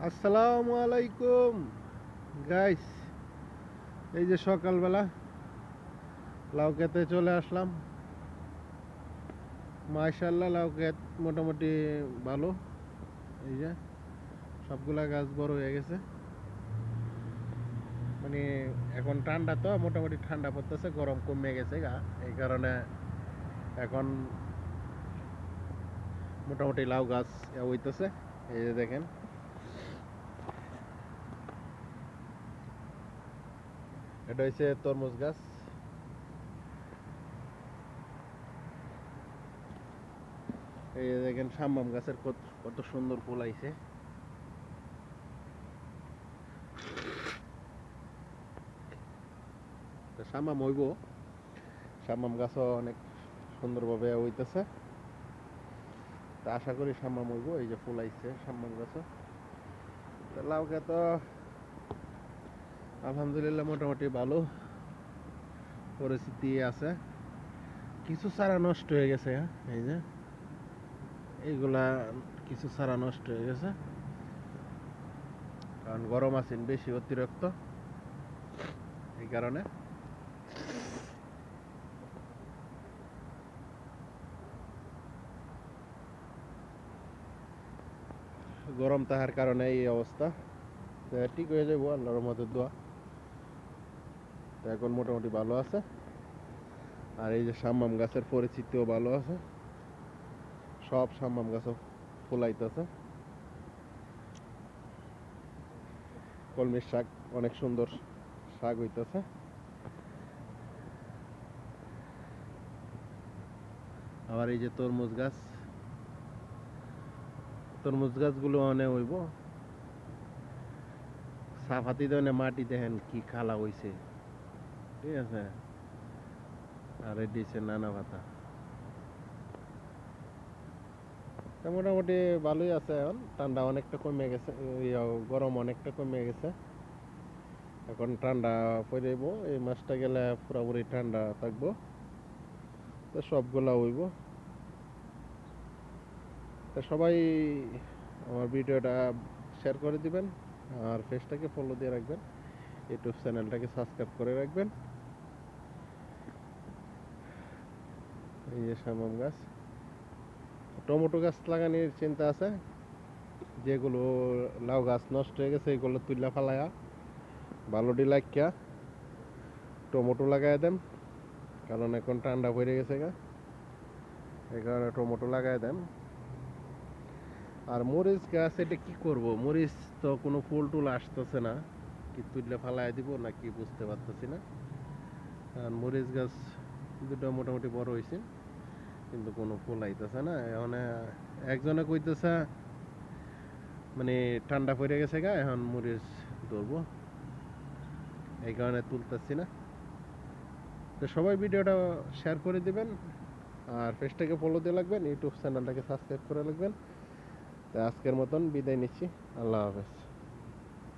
আসসালামু আলাইকুম গাইস। এই যে সকালবেলা লাউ খেতে চলে আসলাম। মাশাআল্লাহ, লাউ ক্ষেত মোটামুটি ভালো। এই যে সবগুলা গাছ বড় হয়ে গেছে। মানে এখন ঠান্ডা, তো মোটামুটি ঠান্ডা পড়তেছে, গরম কমে গেছে গা, এই কারণে এখন মোটামুটি লাউ গাছ হইতেছে। এই যে দেখেন, এটা হচ্ছে তরমুজ গাছ। এই যে দেখেন সাম্মাম গাছের কত কত সুন্দর ফুল আইছে। সাম্মাম হইব, সাম্মাম গাছও অনেক সুন্দরভাবে হইতেছে। তা আশা করি সাম্মাম হইব। এই যে ফুল আইছে সাম্মাম গাছও। তো লাউ গাছ তো আলহামদুলিল্লাহ মোটামুটি ভালো পরিস্থিতি আছে। কিছু চারা নষ্ট হয়ে গেছে, এই যে এইগুলা কিছু চারা নষ্ট হয়ে গেছে, কারণ গরম আছে বেশি অতিরিক্ত, এই কারণে। গরম তাহার কারণে এই অবস্থা। তো ঠিক হয়ে যাবো আল্লাহর রহমতের দোয়া। তো এখন মোটামুটি ভালো আছে। আর এই যে সাম্মাম গাছের পরিচিতিও ভালো আছে, সব সাম্মাম গাছও ফুলাইতেছে। কলমির শাক অনেক সুন্দর শাক হইতেছে। আবার এই যে তরমুজ গাছ, তরমুজ গাছগুলো অনেক হইব। সাফাতি দেনে মাটি দেখেন কি খালা হইছে, ঠিক আছে। আর এই দিছে নানা পাতা। তা মোটামুটি ভালোই আছে। এখন ঠান্ডা অনেকটা কমে গেছে, গরম অনেকটা কমে গেছে। এখন ঠান্ডা পড়ব, এই মাসটা গেলে পুরোপুরি ঠান্ডা থাকবো। তো সবগুলা হইব। তা সবাই আমার ভিডিওটা শেয়ার করে দিবেন, আর পেজটাকে ফলো দিয়ে রাখবেন, ইউটিউব চ্যানেলটাকে সাবস্ক্রাইব করে রাখবেন। এই যে সামাম গাছ, টমেটো গাছ লাগানোর চিন্তা আছে। যেগুলো লাউ গাছ নষ্ট হয়ে গেছে এগুলো তুইলা ফালায়া ভালো ডিলাইকা টমেটো লাগাই দেন, কারণ এখন ঠান্ডা পড়ে গেছে গা, এই কারণে টমেটো লাগাই দেন। আর মরিচ গাছ, এটা কি করব, মরিচ তো কোনো ফুল টুল আসতেছে না, কি তুললে ফালাই দিব না কি বুঝতে পারতেছি না। আর মরিচ গাছ দুটো মোটামুটি বড় হয়েছে, কিন্তু কোনো ফুল আইতেছে না। এখন একজনে কইতেছে মানে ঠান্ডা পড়ে গেছে গা, এখন মরিচ ধরবো, এই কারণে তুলতেছি না। তো সবাই ভিডিওটা শেয়ার করে দিবেন, আর পেজটাকে ফলো দিয়ে রাখবেন, ইউটিউব চ্যানেলটাকে সাবস্ক্রাইব করে রাখবেন। তো আজকের মতন বিদায় নিচ্ছি। আল্লাহ হাফেজ।